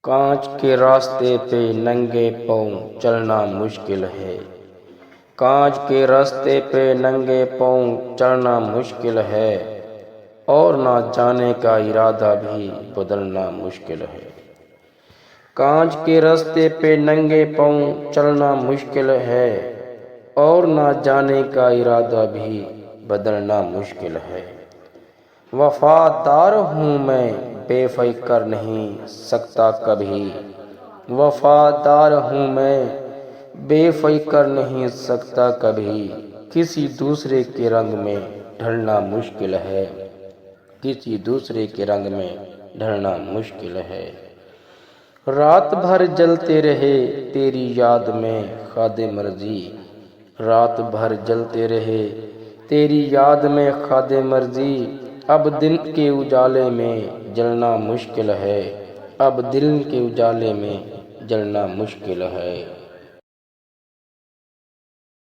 کانچ کے راستے پہ ننگے پاؤں چلنا مشکل ہے، کانچ کے راستے پہ ننگے پاؤں چلنا مشکل ہے، اور نہ جانے کا ارادہ بھی بدلنا مشکل ہے۔ کانچ کے راستے پہ ننگے پاؤں چلنا مشکل ہے، اور نہ جانے کا ارادہ بھی بدلنا مشکل ہے۔ وفادار ہوں میں بے فکر نہیں سکتا کبھی، وفادار ہوں میں بے فکر نہیں سکتا کبھی، کسی دوسرے کے رنگ میں ڈھلنا مشکل ہے، کسی دوسرے کے رنگ میں ڈھلنا مشکل ہے۔ رات بھر جلتے رہے تیری یاد میں خواہ مرضی، رات بھر جلتے رہے تیری یاد میں خواہ مرضی، اب دن کے اجالے میں جلنا مشکل ہے، اب دل کے اجالے میں جلنا مشکل ہے۔